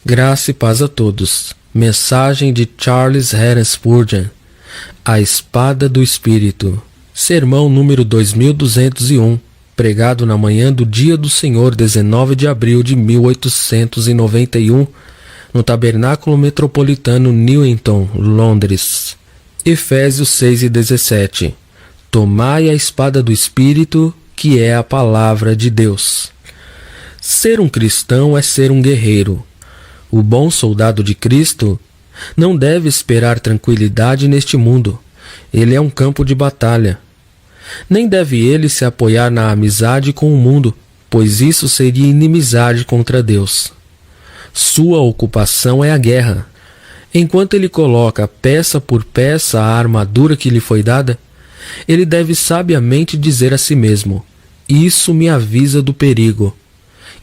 Graça e paz a todos. Mensagem de Charles Haddon Spurgeon. A Espada do Espírito. Sermão número 2201, pregado na manhã do dia do Senhor, 19 de abril de 1891, no Tabernáculo Metropolitano Newington, Londres. Efésios 6:17. Tomai a espada do Espírito, que é a palavra de Deus. Ser um cristão é ser um guerreiro. O bom soldado de Cristo não deve esperar tranquilidade neste mundo. Ele é um campo de batalha. Nem deve ele se apoiar na amizade com o mundo, pois isso seria inimizade contra Deus. Sua ocupação é a guerra. Enquanto ele coloca peça por peça a armadura que lhe foi dada, ele deve sabiamente dizer a si mesmo: isso me avisa do perigo.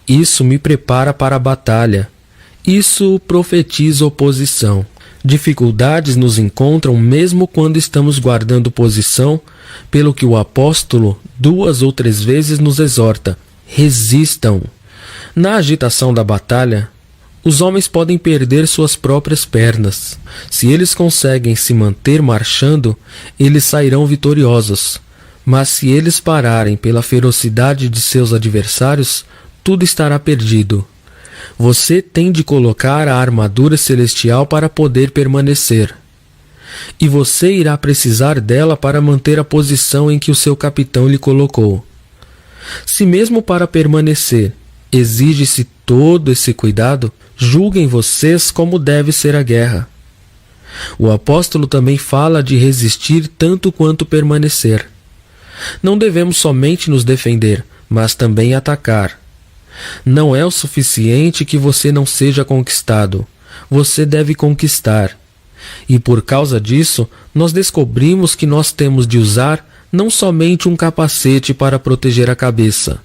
Isso me prepara para a batalha. Isso profetiza oposição. Dificuldades nos encontram mesmo quando estamos guardando posição, pelo que o apóstolo 2 ou 3 vezes nos exorta: resistam. Na agitação da batalha, os homens podem perder suas próprias pernas. Se eles conseguem se manter marchando, eles sairão vitoriosos. Mas se eles pararem pela ferocidade de seus adversários, tudo estará perdido. Você tem de colocar a armadura celestial para poder permanecer. E você irá precisar dela para manter a posição em que o seu capitão lhe colocou. Se mesmo para permanecer exige-se todo esse cuidado, julguem vocês como deve ser a guerra. O apóstolo também fala de resistir tanto quanto permanecer. Não devemos somente nos defender, mas também atacar. Não é o suficiente que você não seja conquistado. Você deve conquistar. E por causa disso, nós descobrimos que nós temos de usar não somente um capacete para proteger a cabeça,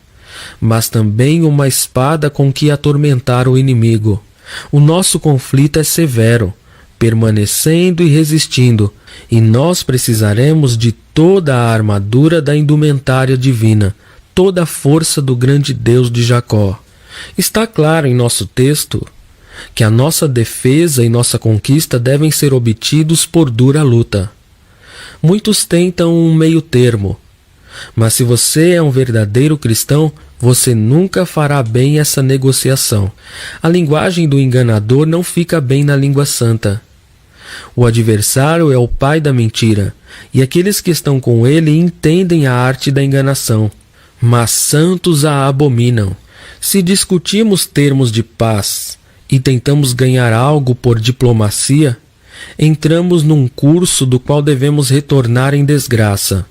mas também uma espada com que atormentar o inimigo. O nosso conflito é severo, permanecendo e resistindo, e nós precisaremos de toda a armadura da indumentária divina, toda a força do grande Deus de Jacó. Está claro em nosso texto que a nossa defesa e nossa conquista devem ser obtidos por dura luta. Muitos tentam um meio termo, mas se você é um verdadeiro cristão, você nunca fará bem essa negociação. A linguagem do enganador não fica bem na língua santa. O adversário é o pai da mentira, e aqueles que estão com ele entendem a arte da enganação, mas santos a abominam. Se discutimos termos de paz e tentamos ganhar algo por diplomacia, entramos num curso do qual devemos retornar em desgraça.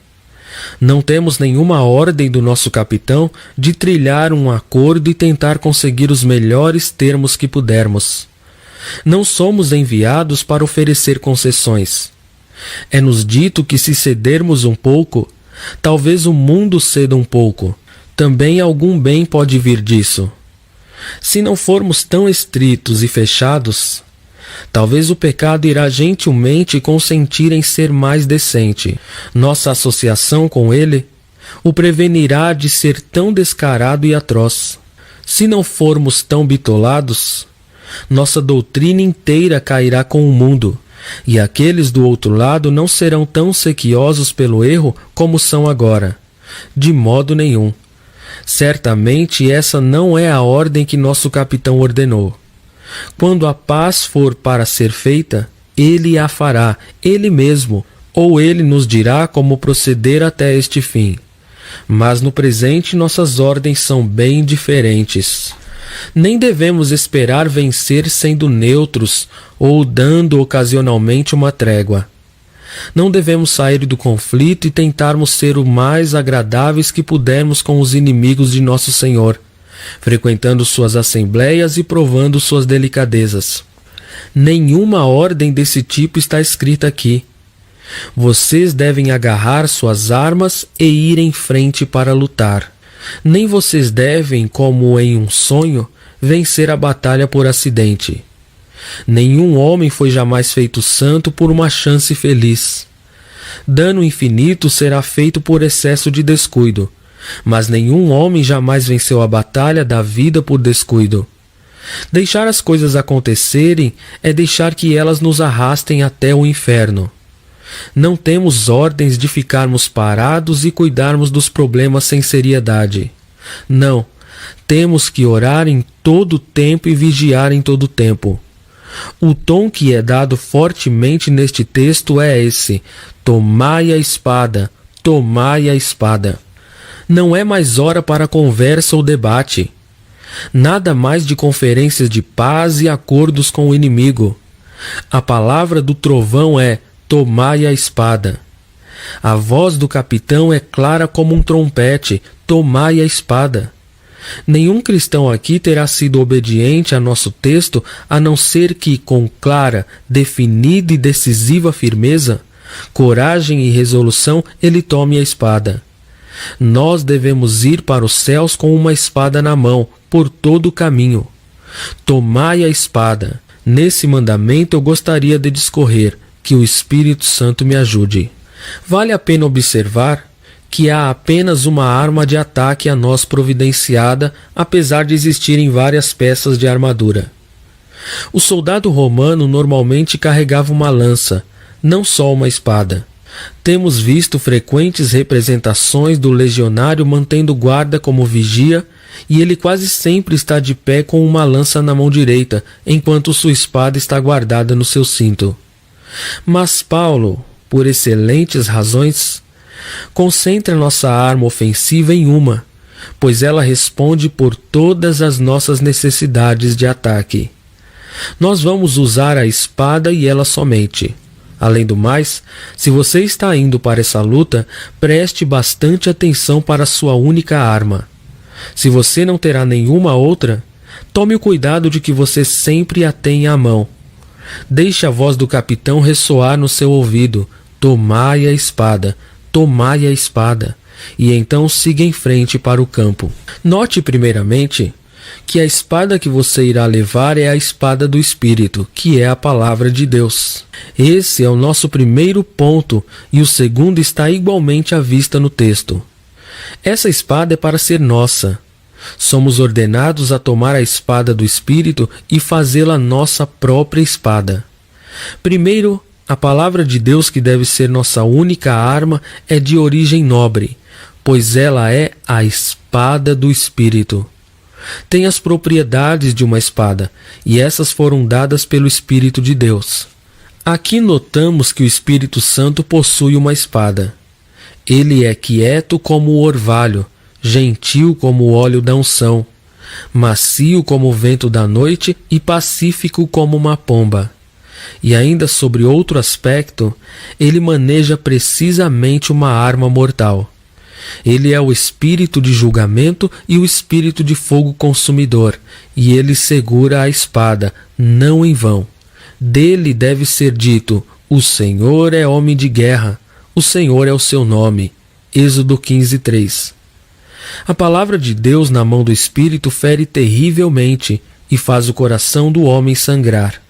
Não temos nenhuma ordem do nosso capitão de trilhar um acordo e tentar conseguir os melhores termos que pudermos. Não somos enviados para oferecer concessões. É-nos dito que se cedermos um pouco, talvez o mundo ceda um pouco. Também algum bem pode vir disso. Se não formos tão estritos e fechados, talvez o pecado irá gentilmente consentir em ser mais decente. Nossa associação com ele o prevenirá de ser tão descarado e atroz. Se não formos tão bitolados, nossa doutrina inteira cairá com o mundo, e aqueles do outro lado não serão tão sequiosos pelo erro como são agora. De modo nenhum. Certamente essa não é a ordem que nosso capitão ordenou. Quando a paz for para ser feita, ele a fará, ele mesmo, ou ele nos dirá como proceder até este fim. Mas no presente nossas ordens são bem diferentes. Nem devemos esperar vencer sendo neutros ou dando ocasionalmente uma trégua. Não devemos sair do conflito e tentarmos ser o mais agradáveis que pudermos com os inimigos de nosso Senhor, frequentando suas assembleias e provando suas delicadezas. Nenhuma ordem desse tipo está escrita aqui. Vocês devem agarrar suas armas e ir em frente para lutar. Nem vocês devem, como em um sonho, vencer a batalha por acidente. Nenhum homem foi jamais feito santo por uma chance feliz. Dano infinito será feito por excesso de descuido, mas nenhum homem jamais venceu a batalha da vida por descuido. Deixar as coisas acontecerem é deixar que elas nos arrastem até o inferno. Não temos ordens de ficarmos parados e cuidarmos dos problemas sem seriedade. Não, temos que orar em todo o tempo e vigiar em todo o tempo. O tom que é dado fortemente neste texto é esse: tomai a espada, tomai a espada. Não é mais hora para conversa ou debate. Nada mais de conferências de paz e acordos com o inimigo. A palavra do trovão é: tomai a espada. A voz do capitão é clara como um trompete: tomai a espada. Nenhum cristão aqui terá sido obediente a nosso texto, a não ser que, com clara, definida e decisiva firmeza, coragem e resolução, ele tome a espada. Nós devemos ir para os céus com uma espada na mão, por todo o caminho. Tomai a espada. Nesse mandamento eu gostaria de discorrer, que o Espírito Santo me ajude. Vale a pena observar que há apenas uma arma de ataque a nós providenciada, apesar de existirem várias peças de armadura. O soldado romano normalmente carregava uma lança, não só uma espada. Temos visto frequentes representações do legionário mantendo guarda como vigia, e ele quase sempre está de pé com uma lança na mão direita, enquanto sua espada está guardada no seu cinto. Mas Paulo, por excelentes razões, concentra nossa arma ofensiva em uma, pois ela responde por todas as nossas necessidades de ataque. Nós vamos usar a espada e ela somente. Além do mais, se você está indo para essa luta, preste bastante atenção para a sua única arma. Se você não terá nenhuma outra, tome o cuidado de que você sempre a tenha à mão. Deixe a voz do capitão ressoar no seu ouvido: tomai a espada, tomai a espada, e então siga em frente para o campo. Note primeiramente que a espada que você irá levar é a espada do Espírito, que é a palavra de Deus. Esse é o nosso primeiro ponto, e o segundo está igualmente à vista no texto. Essa espada é para ser nossa. Somos ordenados a tomar a espada do Espírito e fazê-la nossa própria espada. Primeiro, a palavra de Deus, que deve ser nossa única arma, é de origem nobre, pois ela é a espada do Espírito. Tem as propriedades de uma espada, e essas foram dadas pelo Espírito de Deus. Aqui notamos que o Espírito Santo possui uma espada. Ele é quieto como o orvalho, gentil como o óleo da unção, macio como o vento da noite e pacífico como uma pomba. E ainda sobre outro aspecto, ele maneja precisamente uma arma mortal. Ele é o espírito de julgamento e o espírito de fogo consumidor, e ele segura a espada, não em vão. Dele deve ser dito: o Senhor é homem de guerra, o Senhor é o seu nome. Êxodo 15:3. A palavra de Deus na mão do Espírito fere terrivelmente e faz o coração do homem sangrar.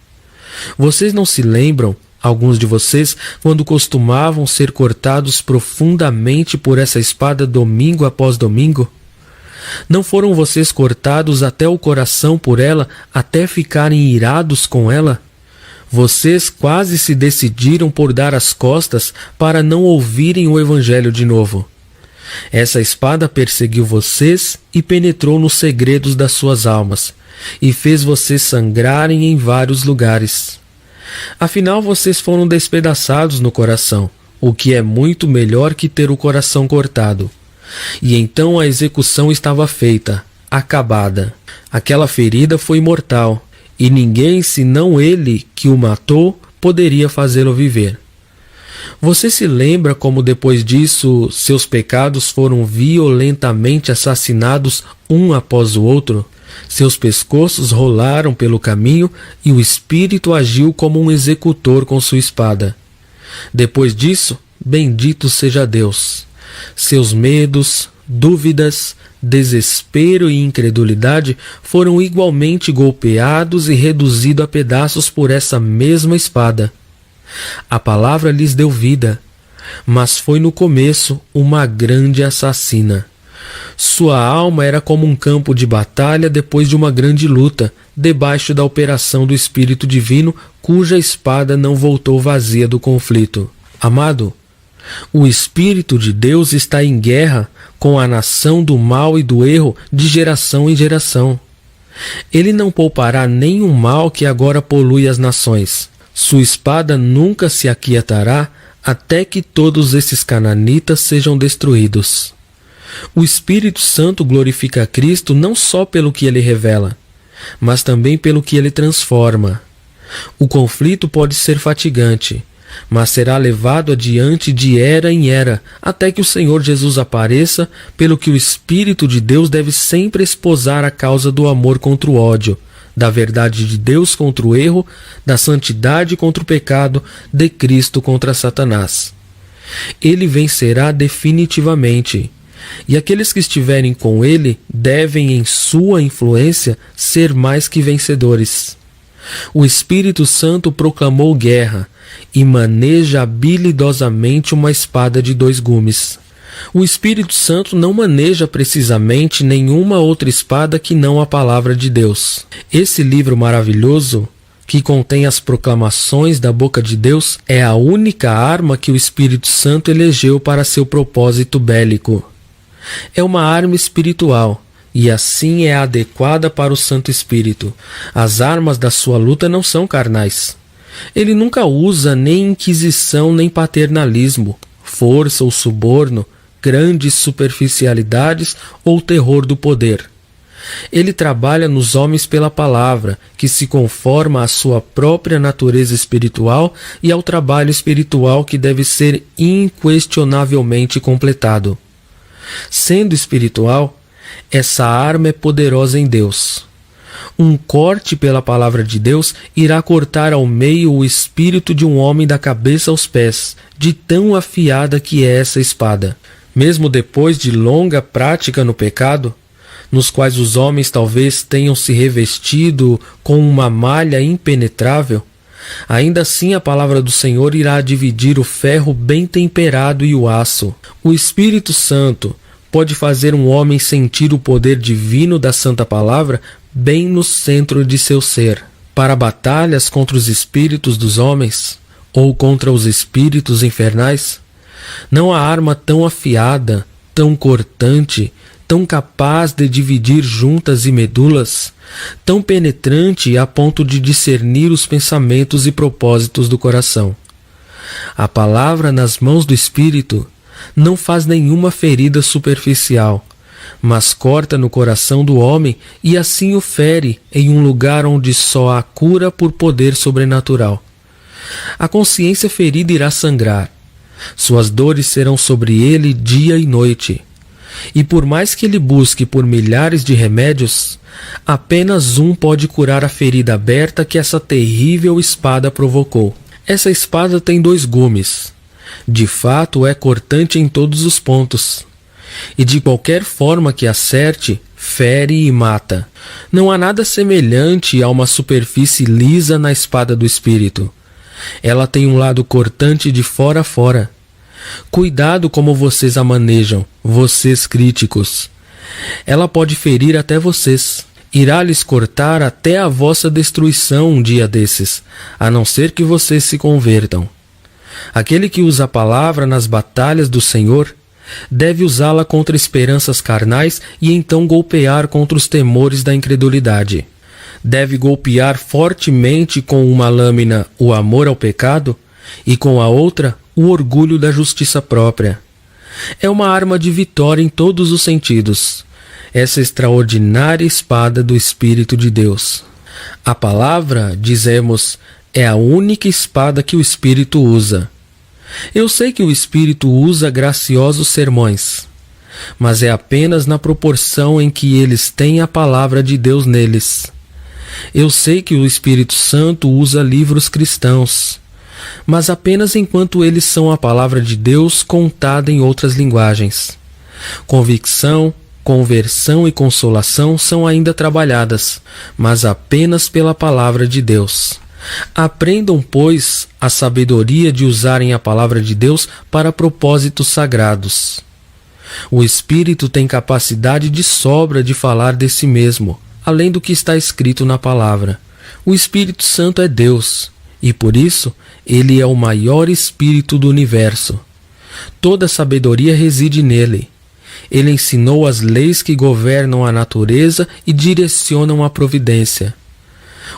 Vocês não se lembram, alguns de vocês, quando costumavam ser cortados profundamente por essa espada domingo após domingo? Não foram vocês cortados até o coração por ela, até ficarem irados com ela? Vocês quase se decidiram por dar as costas para não ouvirem o Evangelho de novo. Essa espada perseguiu vocês e penetrou nos segredos das suas almas, e fez vocês sangrarem em vários lugares. Afinal, vocês foram despedaçados no coração, o que é muito melhor que ter o coração cortado. E então a execução estava feita, acabada. Aquela ferida foi mortal, e ninguém senão ele que o matou poderia fazê-lo viver. Você se lembra como depois disso seus pecados foram violentamente assassinados um após o outro? Seus pescoços rolaram pelo caminho e o Espírito agiu como um executor com sua espada. Depois disso, bendito seja Deus. Seus medos, dúvidas, desespero e incredulidade foram igualmente golpeados e reduzidos a pedaços por essa mesma espada. A palavra lhes deu vida, mas foi no começo uma grande assassina. Sua alma era como um campo de batalha depois de uma grande luta, debaixo da operação do Espírito Divino, cuja espada não voltou vazia do conflito. Amado, o Espírito de Deus está em guerra com a nação do mal e do erro de geração em geração. Ele não poupará nenhum mal que agora polui as nações. Sua espada nunca se aquietará até que todos esses cananitas sejam destruídos. O Espírito Santo glorifica a Cristo não só pelo que ele revela, mas também pelo que ele transforma. O conflito pode ser fatigante, mas será levado adiante de era em era, até que o Senhor Jesus apareça, pelo que o Espírito de Deus deve sempre esposar a causa do amor contra o ódio, da verdade de Deus contra o erro, da santidade contra o pecado, de Cristo contra Satanás. Ele vencerá definitivamente, e aqueles que estiverem com ele devem, em sua influência, ser mais que vencedores. O Espírito Santo proclamou guerra e maneja habilidosamente uma espada de 2 gumes. O Espírito Santo não maneja precisamente nenhuma outra espada que não a palavra de Deus. Esse livro maravilhoso, que contém as proclamações da boca de Deus, é a única arma que o Espírito Santo elegeu para seu propósito bélico. É uma arma espiritual, e assim é adequada para o Santo Espírito. As armas da sua luta não são carnais. Ele nunca usa nem inquisição nem paternalismo, força ou suborno, grandes superficialidades ou terror do poder. Ele trabalha nos homens pela palavra, que se conforma à sua própria natureza espiritual e ao trabalho espiritual que deve ser inquestionavelmente completado. Sendo espiritual, essa arma é poderosa em Deus. Um corte pela palavra de Deus irá cortar ao meio o espírito de um homem da cabeça aos pés, de tão afiada que é essa espada. Mesmo depois de longa prática no pecado, nos quais os homens talvez tenham se revestido com uma malha impenetrável, ainda assim a palavra do Senhor irá dividir o ferro bem temperado e o aço. O Espírito Santo pode fazer um homem sentir o poder divino da Santa Palavra bem no centro de seu ser. Para batalhas contra os espíritos dos homens, ou contra os espíritos infernais, não há arma tão afiada, tão cortante, tão capaz de dividir juntas e medulas, tão penetrante a ponto de discernir os pensamentos e propósitos do coração. A palavra nas mãos do Espírito não faz nenhuma ferida superficial, mas corta no coração do homem e assim o fere em um lugar onde só há cura por poder sobrenatural. A consciência ferida irá sangrar, suas dores serão sobre ele dia e noite. E por mais que ele busque por milhares de remédios, apenas um pode curar a ferida aberta que essa terrível espada provocou. Essa espada tem 2 gumes. De fato, é cortante em todos os pontos. E de qualquer forma que acerte, fere e mata. Não há nada semelhante a uma superfície lisa na espada do Espírito. Ela tem um lado cortante de fora a fora. Cuidado como vocês a manejam, vocês críticos. Ela pode ferir até vocês. Irá lhes cortar até a vossa destruição um dia desses, a não ser que vocês se convertam. Aquele que usa a palavra nas batalhas do Senhor deve usá-la contra esperanças carnais e então golpear contra os temores da incredulidade. Deve golpear fortemente com uma lâmina o amor ao pecado e com a outra o orgulho da justiça própria. É uma arma de vitória em todos os sentidos, essa extraordinária espada do Espírito de Deus. A palavra, dizemos, é a única espada que o Espírito usa. Eu sei que o Espírito usa graciosos sermões, mas é apenas na proporção em que eles têm a palavra de Deus neles. Eu sei que o Espírito Santo usa livros cristãos, mas apenas enquanto eles são a palavra de Deus contada em outras linguagens. Convicção, conversão e consolação são ainda trabalhadas, mas apenas pela palavra de Deus. Aprendam, pois, a sabedoria de usarem a palavra de Deus para propósitos sagrados. O Espírito tem capacidade de sobra de falar de si mesmo, além do que está escrito na palavra. O Espírito Santo é Deus, e por isso ele é o maior Espírito do universo. Toda a sabedoria reside nele. Ele ensinou as leis que governam a natureza e direcionam a providência.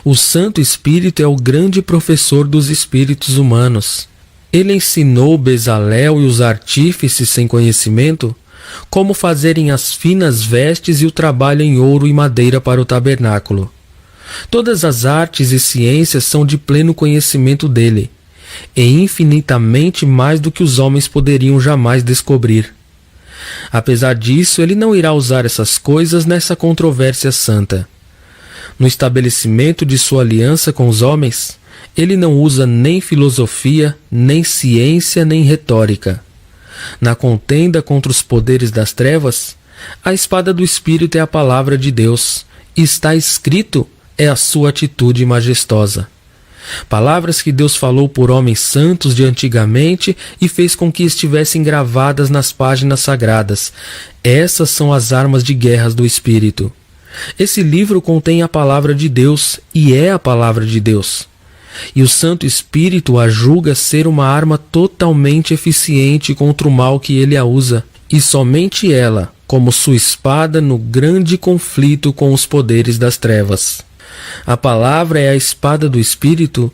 O Santo Espírito é o grande professor dos espíritos humanos. Ele ensinou Bezalel e os artífices sem conhecimento como fazerem as finas vestes e o trabalho em ouro e madeira para o tabernáculo. Todas as artes e ciências são de pleno conhecimento dele, e infinitamente mais do que os homens poderiam jamais descobrir. Apesar disso, ele não irá usar essas coisas nessa controvérsia santa. No estabelecimento de sua aliança com os homens, ele não usa nem filosofia, nem ciência, nem retórica. Na contenda contra os poderes das trevas, a espada do Espírito é a palavra de Deus. Está escrito, é a sua atitude majestosa. Palavras que Deus falou por homens santos de antigamente e fez com que estivessem gravadas nas páginas sagradas. Essas são as armas de guerras do Espírito. Esse livro contém a palavra de Deus e é a palavra de Deus. E o Santo Espírito a julga ser uma arma totalmente eficiente contra o mal que ele a usa, e somente ela, como sua espada no grande conflito com os poderes das trevas. A palavra é a espada do Espírito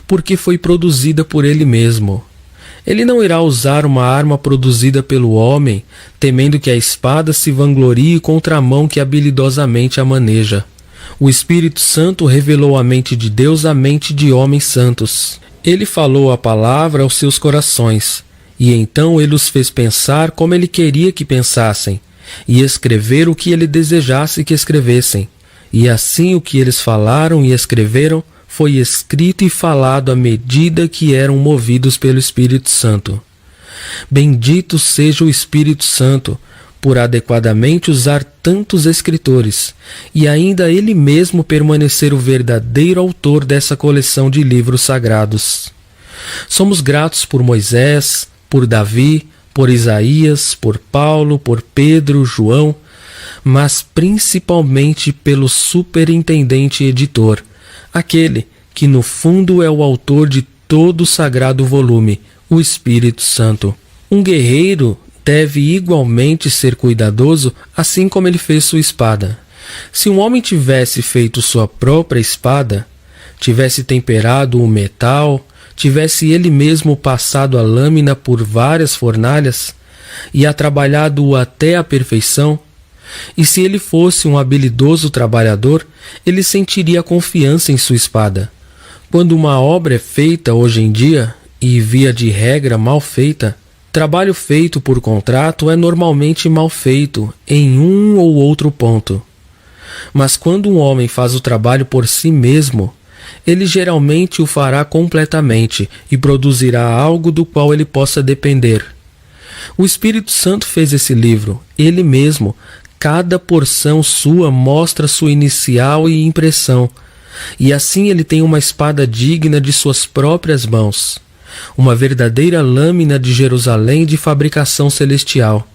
porque foi produzida por ele mesmo. Ele não irá usar uma arma produzida pelo homem, temendo que a espada se vanglorie contra a mão que habilidosamente a maneja. O Espírito Santo revelou a mente de Deus à mente de homens santos. Ele falou a palavra aos seus corações, e então ele os fez pensar como ele queria que pensassem, e escrever o que ele desejasse que escrevessem. E assim o que eles falaram e escreveram foi escrito e falado à medida que eram movidos pelo Espírito Santo. Bendito seja o Espírito Santo, por adequadamente usar tantos escritores, e ainda ele mesmo permanecer o verdadeiro autor dessa coleção de livros sagrados. Somos gratos por Moisés, por Davi, por Isaías, por Paulo, por Pedro, João, mas principalmente pelo superintendente editor, aquele que no fundo é o autor de todo o sagrado volume, o Espírito Santo. Um guerreiro deve igualmente ser cuidadoso, assim como ele fez sua espada. Se um homem tivesse feito sua própria espada, tivesse temperado o metal, tivesse ele mesmo passado a lâmina por várias fornalhas e a trabalhado até a perfeição, e se ele fosse um habilidoso trabalhador, ele sentiria confiança em sua espada. Quando uma obra é feita hoje em dia, e via de regra mal feita, trabalho feito por contrato é normalmente mal feito em um ou outro ponto. Mas quando um homem faz o trabalho por si mesmo, ele geralmente o fará completamente e produzirá algo do qual ele possa depender. O Espírito Santo fez esse livro, ele mesmo. Cada porção sua mostra sua inicial e impressão, e assim ele tem uma espada digna de suas próprias mãos, uma verdadeira lâmina de Jerusalém de fabricação celestial.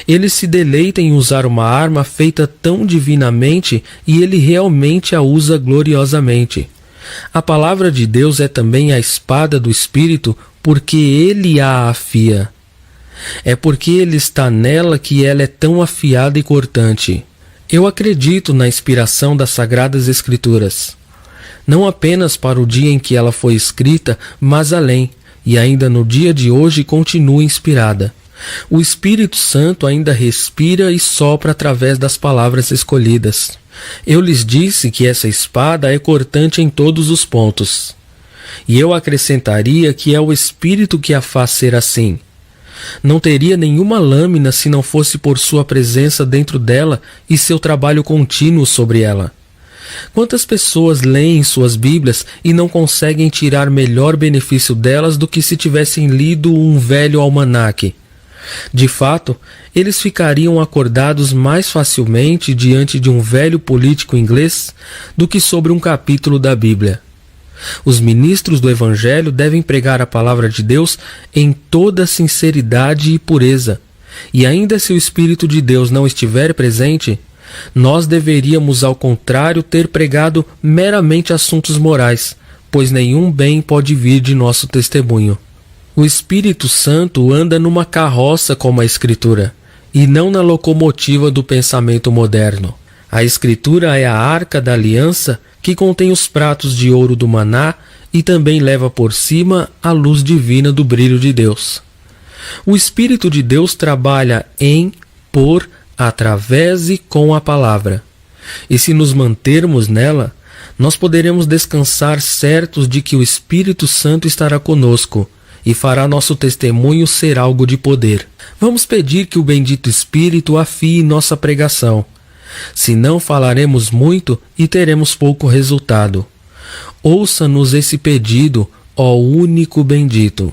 Ele se deleita em usar uma arma feita tão divinamente e ele realmente a usa gloriosamente. A palavra de Deus é também a espada do Espírito porque ele a afia. É porque ele está nela que ela é tão afiada e cortante. Eu acredito na inspiração das Sagradas Escrituras, não apenas para o dia em que ela foi escrita, mas além, e ainda no dia de hoje continua inspirada. O Espírito Santo ainda respira e sopra através das palavras escolhidas. Eu lhes disse que essa espada é cortante em todos os pontos. E eu acrescentaria que é o Espírito que a faz ser assim. Não teria nenhuma lâmina se não fosse por sua presença dentro dela e seu trabalho contínuo sobre ela. Quantas pessoas leem suas Bíblias e não conseguem tirar melhor benefício delas do que se tivessem lido um velho almanaque? De fato, eles ficariam acordados mais facilmente diante de um velho político inglês do que sobre um capítulo da Bíblia. Os ministros do Evangelho devem pregar a palavra de Deus em toda sinceridade e pureza, E ainda se o Espírito de Deus não estiver presente, nós deveríamos, ao contrário, ter pregado meramente assuntos morais, pois nenhum bem pode vir de nosso testemunho. O Espírito Santo anda numa carroça como a Escritura, e não na locomotiva do pensamento moderno. A Escritura é a arca da aliança que contém os pratos de ouro do maná e também leva por cima a luz divina do brilho de Deus. O Espírito de Deus trabalha em, por, através e com a palavra. E se nos mantermos nela, nós poderemos descansar certos de que o Espírito Santo estará conosco e fará nosso testemunho ser algo de poder. Vamos pedir que o bendito Espírito afie nossa pregação. Senão falaremos muito e teremos pouco resultado. Ouça-nos esse pedido, ó único bendito.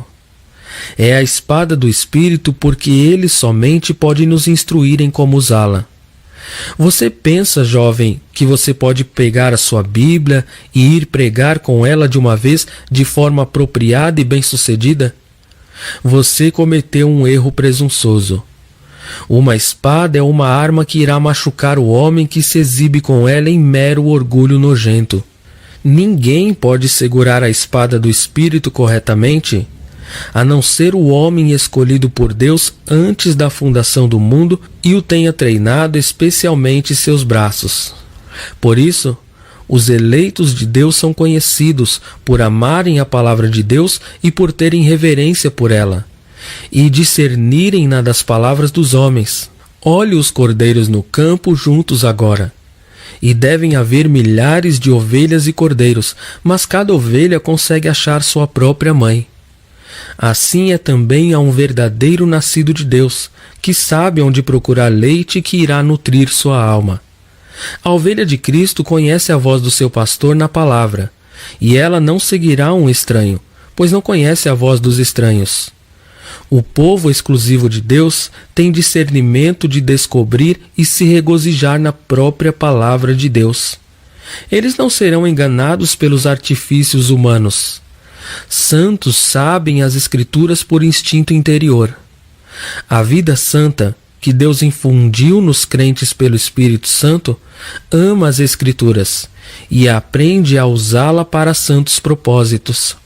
É a espada do Espírito porque ele somente pode nos instruir em como usá-la. Você pensa, jovem, que você pode pegar a sua Bíblia e ir pregar com ela de uma vez de forma apropriada e bem-sucedida? Você cometeu um erro presunçoso. Uma espada é uma arma que irá machucar o homem que se exibe com ela em mero orgulho nojento. Ninguém pode segurar a espada do Espírito corretamente, a não ser o homem escolhido por Deus antes da fundação do mundo e o tenha treinado especialmente seus braços. Por isso, os eleitos de Deus são conhecidos por amarem a palavra de Deus e por terem reverência por ela, e discernirem-na das palavras dos homens. Olhe os cordeiros no campo juntos agora. E devem haver milhares de ovelhas e cordeiros, mas cada ovelha consegue achar sua própria mãe. Assim é também a um verdadeiro nascido de Deus, que sabe onde procurar leite que irá nutrir sua alma. A ovelha de Cristo conhece a voz do seu pastor na palavra, e ela não seguirá um estranho, pois não conhece a voz dos estranhos. O povo exclusivo de Deus tem discernimento de descobrir e se regozijar na própria palavra de Deus. Eles não serão enganados pelos artifícios humanos. Santos sabem as Escrituras por instinto interior. A vida santa, que Deus infundiu nos crentes pelo Espírito Santo, ama as Escrituras e aprende a usá-la para santos propósitos.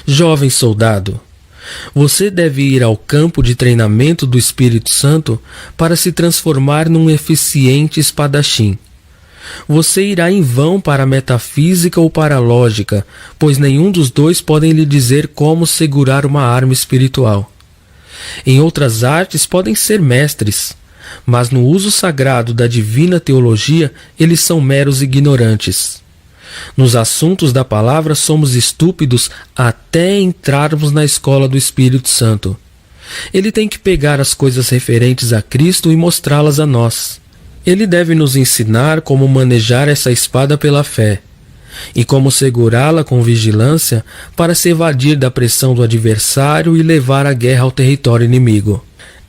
Jovem soldado, você deve ir ao campo de treinamento do Espírito Santo para se transformar num eficiente espadachim. Você irá em vão para a metafísica ou para a lógica, pois nenhum dos dois podem lhe dizer como segurar uma arma espiritual. Em outras artes podem ser mestres, mas no uso sagrado da divina teologia eles são meros ignorantes. Nos assuntos da palavra somos estúpidos até entrarmos na escola do Espírito Santo. Ele tem que pegar as coisas referentes a Cristo e mostrá-las a nós. Ele deve nos ensinar como manejar essa espada pela fé e como segurá-la com vigilância para se evadir da pressão do adversário e levar a guerra ao território inimigo.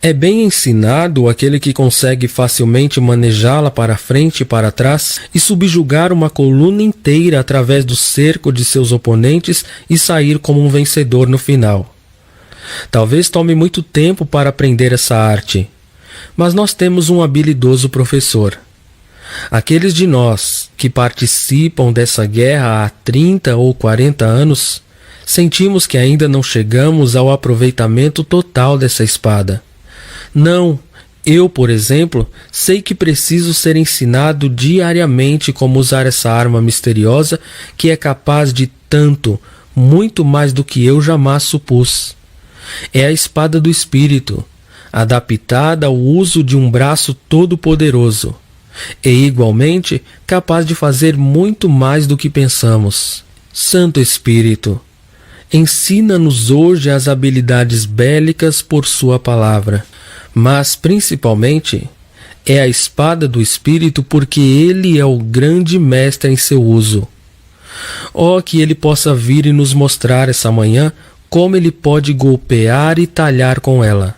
É bem ensinado aquele que consegue facilmente manejá-la para frente e para trás e subjugar uma coluna inteira através do cerco de seus oponentes e sair como um vencedor no final. Talvez tome muito tempo para aprender essa arte, mas nós temos um habilidoso professor. Aqueles de nós que participam dessa guerra há 30 ou 40 anos, sentimos que ainda não chegamos ao aproveitamento total dessa espada. Não, eu, por exemplo, sei que preciso ser ensinado diariamente como usar essa arma misteriosa que é capaz de tanto, muito mais do que eu jamais supus. É a espada do Espírito, adaptada ao uso de um braço todo-poderoso, e igualmente capaz de fazer muito mais do que pensamos. Santo Espírito, ensina-nos hoje as habilidades bélicas por sua palavra, mas principalmente é a espada do Espírito porque ele é o grande mestre em seu uso. Oh, que ele possa vir e nos mostrar essa manhã como ele pode golpear e talhar com ela.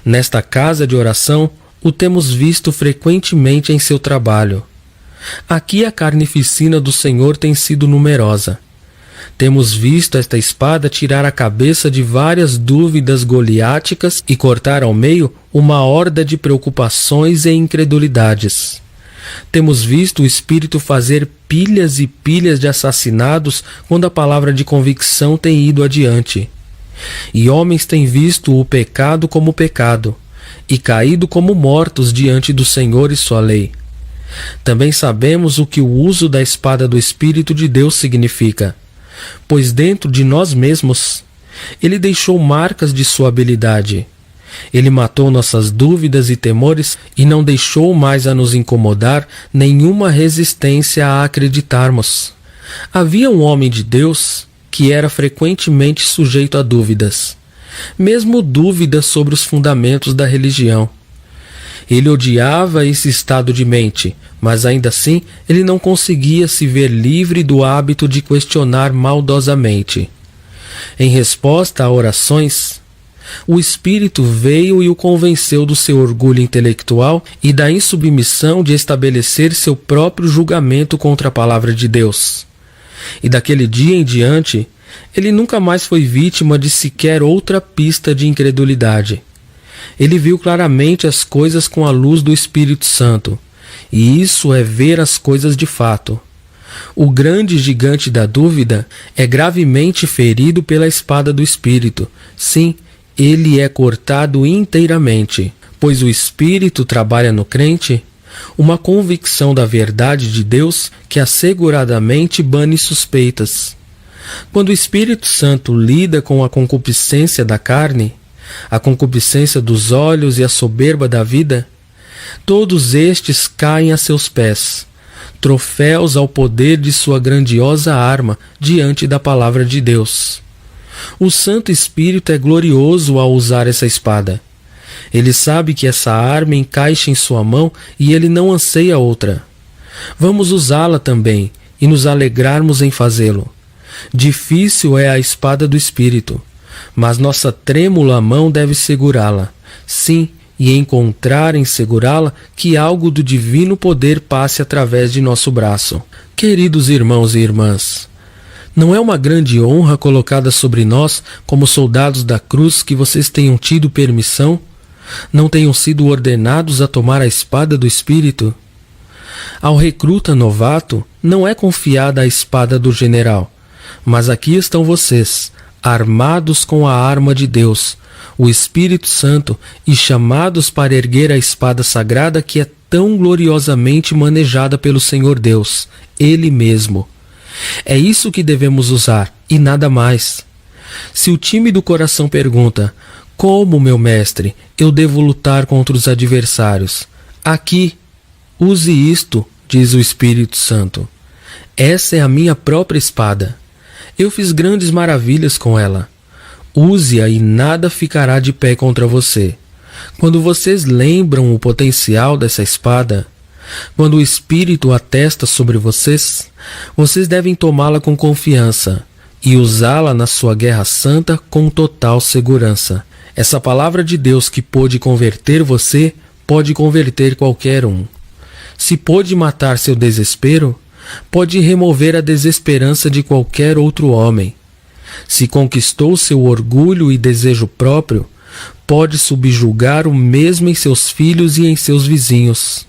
Nesta casa de oração, o temos visto frequentemente em seu trabalho. Aqui a carnificina do Senhor tem sido numerosa. Temos visto esta espada tirar a cabeça de várias dúvidas goliáticas e cortar ao meio uma horda de preocupações e incredulidades. Temos visto o Espírito fazer pilhas e pilhas de assassinados quando a palavra de convicção tem ido adiante. E homens têm visto o pecado como pecado, e caído como mortos diante do Senhor e sua lei. Também sabemos o que o uso da espada do Espírito de Deus significa, pois dentro de nós mesmos, ele deixou marcas de sua habilidade. Ele matou nossas dúvidas e temores e não deixou mais a nos incomodar nenhuma resistência a acreditarmos. Havia um homem de Deus que era frequentemente sujeito a dúvidas, mesmo dúvidas sobre os fundamentos da religião. Ele odiava esse estado de mente, mas ainda assim ele não conseguia se ver livre do hábito de questionar maldosamente. Em resposta a orações, o Espírito veio e o convenceu do seu orgulho intelectual e da insubmissão de estabelecer seu próprio julgamento contra a palavra de Deus. E daquele dia em diante, ele nunca mais foi vítima de sequer outra pista de incredulidade. Ele viu claramente as coisas com a luz do Espírito Santo, e isso é ver as coisas de fato. O grande gigante da dúvida é gravemente ferido pela espada do Espírito. Sim, ele é cortado inteiramente, pois o Espírito trabalha no crente uma convicção da verdade de Deus que asseguradamente bane suspeitas. Quando o Espírito Santo lida com a concupiscência da carne, a concupiscência dos olhos e a soberba da vida, todos estes caem a seus pés, troféus ao poder de sua grandiosa arma diante da palavra de Deus. O Santo Espírito é glorioso ao usar essa espada. Ele sabe que essa arma encaixa em sua mão e ele não anseia outra. Vamos usá-la também e nos alegrarmos em fazê-lo. Difícil é a espada do Espírito, mas nossa trêmula mão deve segurá-la. Sim, e encontrar em segurá-la que algo do divino poder passe através de nosso braço. Queridos irmãos e irmãs, não é uma grande honra colocada sobre nós como soldados da cruz que vocês tenham tido permissão, não tenham sido ordenados a tomar a espada do Espírito? Ao recruta novato não é confiada a espada do general, mas aqui estão vocês, armados com a arma de Deus, o Espírito Santo, e chamados para erguer a espada sagrada que é tão gloriosamente manejada pelo Senhor Deus, Ele mesmo. É isso que devemos usar, e nada mais. Se o tímido coração pergunta: como, meu mestre, eu devo lutar contra os adversários? Aqui, use isto, diz o Espírito Santo. Essa é a minha própria espada. Eu fiz grandes maravilhas com ela. Use-a e nada ficará de pé contra você. Quando vocês lembram o potencial dessa espada, quando o Espírito atesta sobre vocês, vocês devem tomá-la com confiança e usá-la na sua guerra santa com total segurança. Essa palavra de Deus que pôde converter você, pode converter qualquer um. Se pôde matar seu desespero, pode remover a desesperança de qualquer outro homem. Se conquistou seu orgulho e desejo próprio, pode subjugar o mesmo em seus filhos e em seus vizinhos.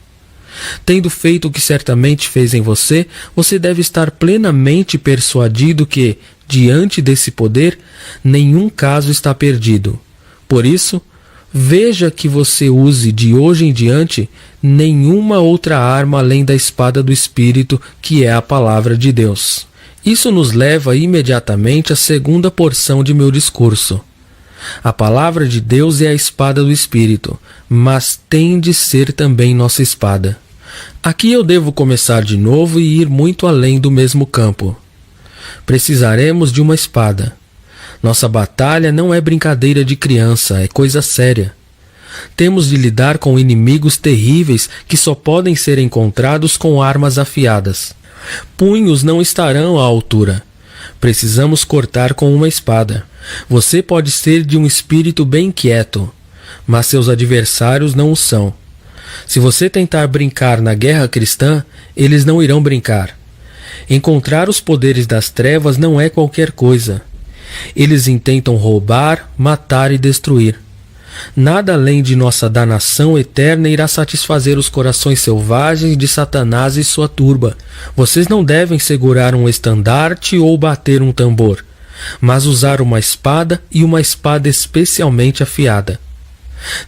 Tendo feito o que certamente fez em você, você deve estar plenamente persuadido que, diante desse poder, nenhum caso está perdido. Por isso, veja que você use de hoje em diante nenhuma outra arma além da espada do Espírito, que é a palavra de Deus. Isso nos leva imediatamente à segunda porção de meu discurso. A palavra de Deus é a espada do Espírito, mas tem de ser também nossa espada. Aqui eu devo começar de novo e ir muito além do mesmo campo. Precisaremos de uma espada. Nossa batalha não é brincadeira de criança, é coisa séria. Temos de lidar com inimigos terríveis que só podem ser encontrados com armas afiadas. Punhos não estarão à altura. Precisamos cortar com uma espada. Você pode ser de um espírito bem quieto, mas seus adversários não o são. Se você tentar brincar na guerra cristã, eles não irão brincar. Encontrar os poderes das trevas não é qualquer coisa. Eles intentam roubar, matar e destruir. Nada além de nossa danação eterna irá satisfazer os corações selvagens de Satanás e sua turba. Vocês não devem segurar um estandarte ou bater um tambor, mas usar uma espada e uma espada especialmente afiada.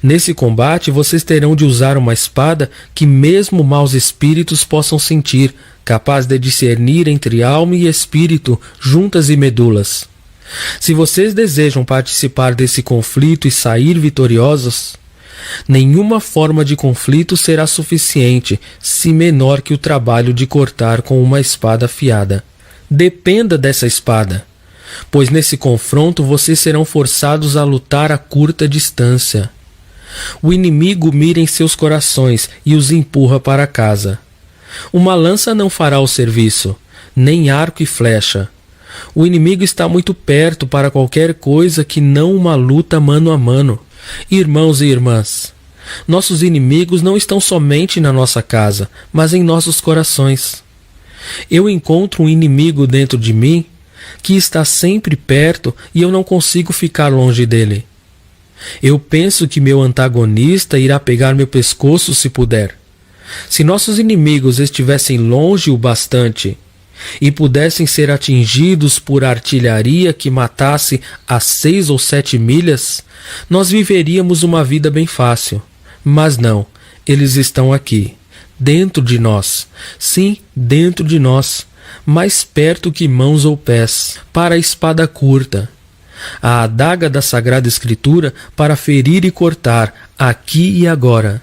Nesse combate, vocês terão de usar uma espada que mesmo maus espíritos possam sentir, capaz de discernir entre alma e espírito, juntas e medulas. Se vocês desejam participar desse conflito e sair vitoriosos, nenhuma forma de conflito será suficiente, se menor que o trabalho de cortar com uma espada afiada. Dependa dessa espada, pois nesse confronto vocês serão forçados a lutar a curta distância. O inimigo mira em seus corações e os empurra para casa. Uma lança não fará o serviço, nem arco e flecha. O inimigo está muito perto para qualquer coisa que não uma luta mano a mano. Irmãos e irmãs, nossos inimigos não estão somente na nossa casa, mas em nossos corações. Eu encontro um inimigo dentro de mim que está sempre perto e eu não consigo ficar longe dele. Eu penso que meu antagonista irá pegar meu pescoço se puder. Se nossos inimigos estivessem longe o bastante e pudessem ser atingidos por artilharia que matasse a 6 ou 7 milhas, nós viveríamos uma vida bem fácil. Mas não, eles estão aqui, dentro de nós. Sim, dentro de nós, mais perto que mãos ou pés, para a espada curta. A adaga da Sagrada Escritura para ferir e cortar, aqui e agora.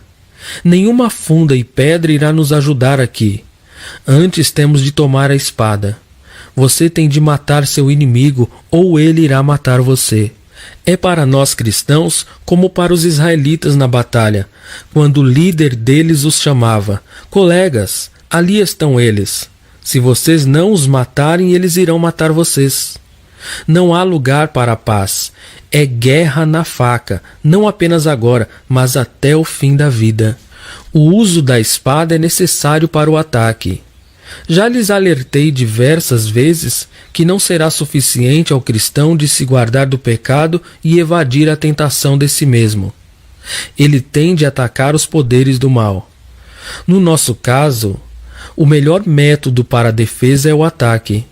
Nenhuma funda e pedra irá nos ajudar aqui. Antes temos de tomar a espada. Você tem de matar seu inimigo, ou ele irá matar você. É para nós cristãos como para os israelitas na batalha, quando o líder deles os chamava: colegas, ali estão eles. Se vocês não os matarem, eles irão matar vocês. Não há lugar para a paz. É guerra na faca, não apenas agora, mas até o fim da vida. O uso da espada é necessário para o ataque. Já lhes alertei diversas vezes que não será suficiente ao cristão de se guardar do pecado e evadir a tentação de si mesmo. Ele tem de atacar os poderes do mal. No nosso caso, o melhor método para a defesa é o ataque.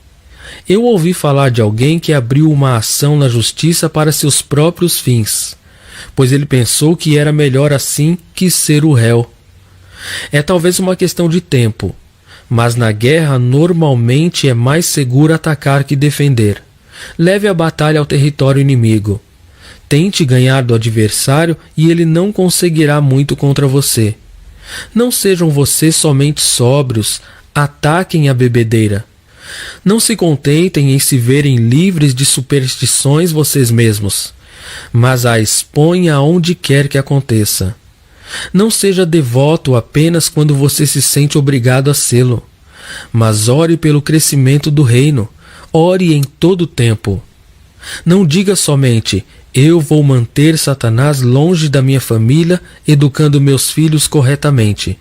Eu ouvi falar de alguém que abriu uma ação na justiça para seus próprios fins, pois ele pensou que era melhor assim que ser o réu. É talvez uma questão de tempo, mas na guerra normalmente é mais seguro atacar que defender. Leve a batalha ao território inimigo. Tente ganhar do adversário e ele não conseguirá muito contra você. Não sejam vocês somente sóbrios, ataquem a bebedeira. Não se contentem em se verem livres de superstições vocês mesmos, mas a exponha aonde quer que aconteça. Não seja devoto apenas quando você se sente obrigado a sê-lo, mas ore pelo crescimento do reino, ore em todo o tempo. Não diga somente: eu vou manter Satanás longe da minha família, educando meus filhos corretamente.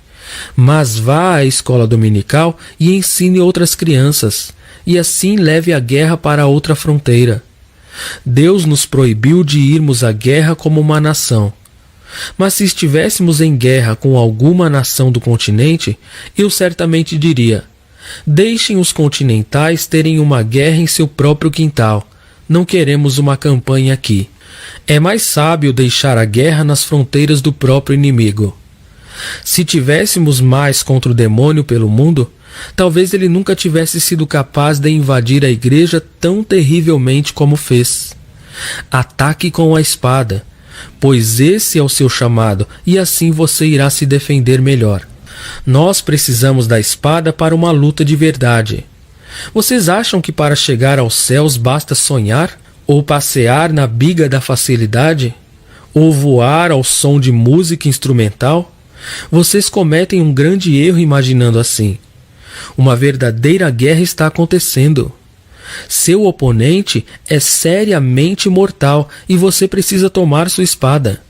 Mas vá à escola dominical e ensine outras crianças, e assim leve a guerra para outra fronteira. Deus nos proibiu de irmos à guerra como uma nação. Mas se estivéssemos em guerra com alguma nação do continente, eu certamente diria: deixem os continentais terem uma guerra em seu próprio quintal. Não queremos uma campanha aqui. É mais sábio deixar a guerra nas fronteiras do próprio inimigo. Se tivéssemos mais contra o demônio pelo mundo, talvez ele nunca tivesse sido capaz de invadir a igreja tão terrivelmente como fez. Ataque com a espada, pois esse é o seu chamado, e assim você irá se defender melhor. Nós precisamos da espada para uma luta de verdade. Vocês acham que para chegar aos céus basta sonhar? Ou passear na biga da facilidade? Ou voar ao som de música instrumental? Vocês cometem um grande erro imaginando assim. Uma verdadeira guerra está acontecendo. Seu oponente é seriamente mortal e você precisa tomar sua espada.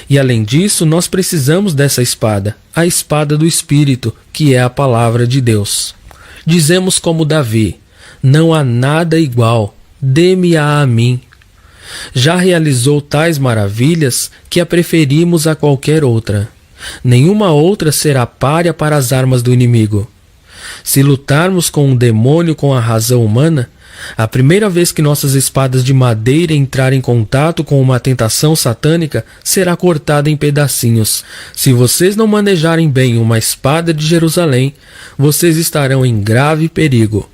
E além disso, nós precisamos dessa espada, a espada do Espírito, que é a palavra de Deus. Dizemos como Davi: não há nada igual, dê-me-a a mim. Já realizou tais maravilhas que a preferimos a qualquer outra. Nenhuma outra será párea para as armas do inimigo. Se lutarmos com um demônio com a razão humana, a primeira vez que nossas espadas de madeira entrarem em contato com uma tentação satânica, será cortada em pedacinhos. Se vocês não manejarem bem uma espada de Jerusalém, vocês estarão em grave perigo.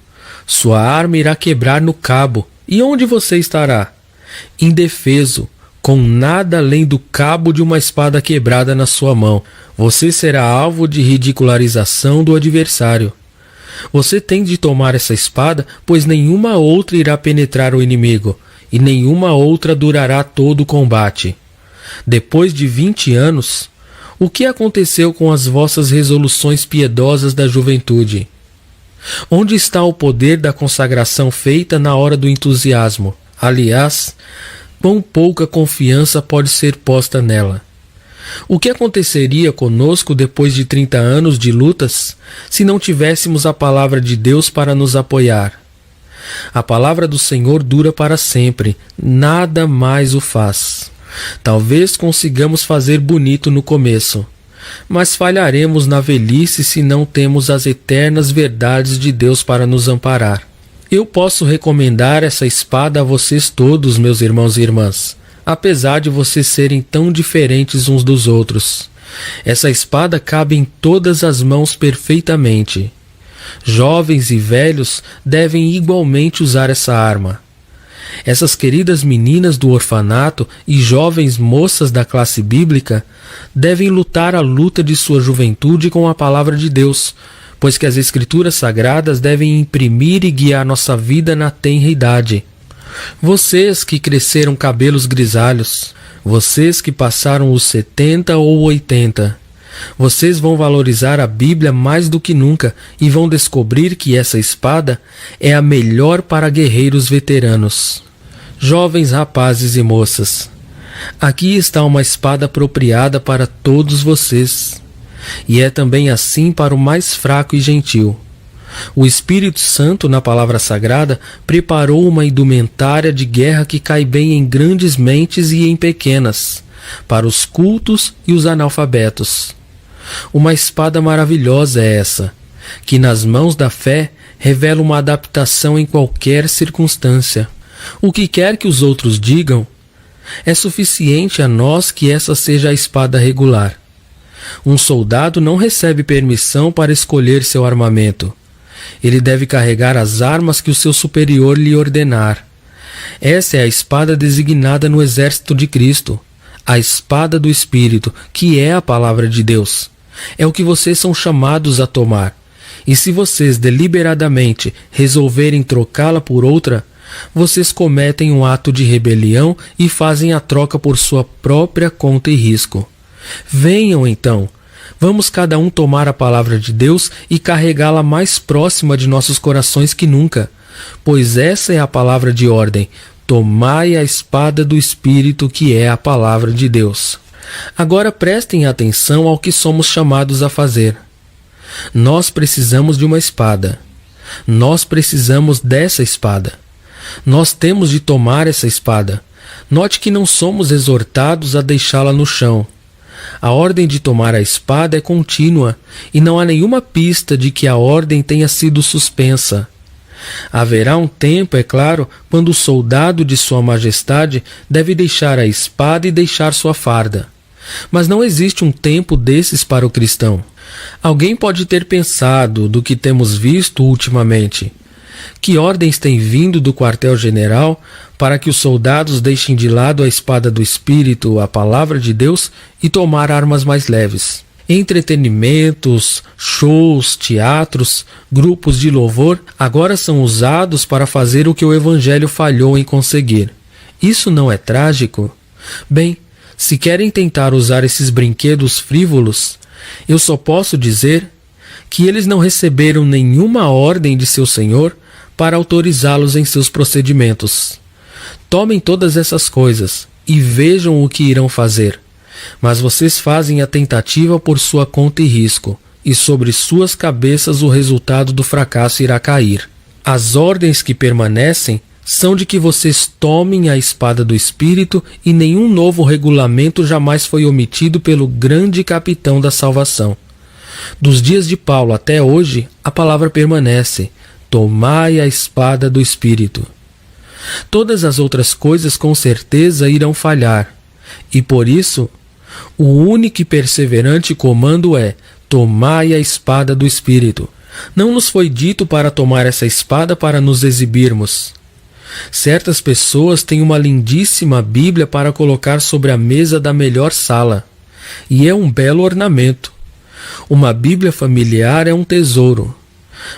Sua arma irá quebrar no cabo. E onde você estará? Indefeso, com nada além do cabo de uma espada quebrada na sua mão. Você será alvo de ridicularização do adversário. Você tem de tomar essa espada, pois nenhuma outra irá penetrar o inimigo, e nenhuma outra durará todo o combate. Depois de 20 anos, o que aconteceu com as vossas resoluções piedosas da juventude? Onde está o poder da consagração feita na hora do entusiasmo? Aliás, quão pouca confiança pode ser posta nela. O que aconteceria conosco depois de 30 anos de lutas, se não tivéssemos a palavra de Deus para nos apoiar? A palavra do Senhor dura para sempre, nada mais o faz. Talvez consigamos fazer bonito no começo, mas falharemos na velhice se não temos as eternas verdades de Deus para nos amparar. Eu posso recomendar essa espada a vocês todos, meus irmãos e irmãs, apesar de vocês serem tão diferentes uns dos outros. Essa espada cabe em todas as mãos perfeitamente. Jovens e velhos devem igualmente usar essa arma. Essas queridas meninas do orfanato e jovens moças da classe bíblica devem lutar a luta de sua juventude com a palavra de Deus, pois que as Escrituras Sagradas devem imprimir e guiar nossa vida na tenra idade. Vocês que cresceram cabelos grisalhos, vocês que passaram os 70 ou 80, vocês vão valorizar a Bíblia mais do que nunca e vão descobrir que essa espada é a melhor para guerreiros veteranos. Jovens rapazes e moças, aqui está uma espada apropriada para todos vocês, e é também assim para o mais fraco e gentil. O Espírito Santo, na Palavra Sagrada, preparou uma indumentária de guerra que cai bem em grandes mentes e em pequenas, para os cultos e os analfabetos. Uma espada maravilhosa é essa, que nas mãos da fé revela uma adaptação em qualquer circunstância. O que quer que os outros digam, é suficiente a nós que essa seja a espada regular. Um soldado não recebe permissão para escolher seu armamento. Ele deve carregar as armas que o seu superior lhe ordenar. Essa é a espada designada no exército de Cristo, a espada do Espírito, que é a palavra de Deus. É o que vocês são chamados a tomar. E se vocês deliberadamente resolverem trocá-la por outra, vocês cometem um ato de rebelião e fazem a troca por sua própria conta e risco. Venham então, vamos cada um tomar a palavra de Deus e carregá-la mais próxima de nossos corações que nunca, pois essa é a palavra de ordem: tomai a espada do Espírito, que é a palavra de Deus. Agora prestem atenção ao que somos chamados a fazer. Nós precisamos de uma espada. Nós precisamos dessa espada. Nós temos de tomar essa espada. Note que não somos exortados a deixá-la no chão. A ordem de tomar a espada é contínua, e não há nenhuma pista de que a ordem tenha sido suspensa. Haverá um tempo, é claro, quando o soldado de Sua Majestade deve deixar a espada e deixar sua farda. Mas não existe um tempo desses para o cristão. Alguém pode ter pensado do que temos visto ultimamente. Que ordens têm vindo do quartel-general para que os soldados deixem de lado a espada do Espírito, a palavra de Deus, e tomar armas mais leves? Entretenimentos, shows, teatros, grupos de louvor agora são usados para fazer o que o Evangelho falhou em conseguir. Isso não é trágico? Bem, se querem tentar usar esses brinquedos frívolos, eu só posso dizer que eles não receberam nenhuma ordem de seu Senhor para autorizá-los em seus procedimentos. Tomem todas essas coisas e vejam o que irão fazer. Mas vocês fazem a tentativa por sua conta e risco. e sobre suas cabeças o resultado do fracasso irá cair. As ordens que permanecem são de que vocês tomem a espada do Espírito, e nenhum novo regulamento jamais foi omitido pelo grande capitão da salvação. Dos dias de Paulo até hoje, a palavra permanece: tomai a espada do Espírito. Todas as outras coisas com certeza irão falhar, e por isso, o único e perseverante comando é: tomai a espada do Espírito. Não nos foi dito para tomar essa espada para nos exibirmos. Certas pessoas têm uma lindíssima Bíblia para colocar sobre a mesa da melhor sala, e é um belo ornamento. Uma Bíblia familiar é um tesouro.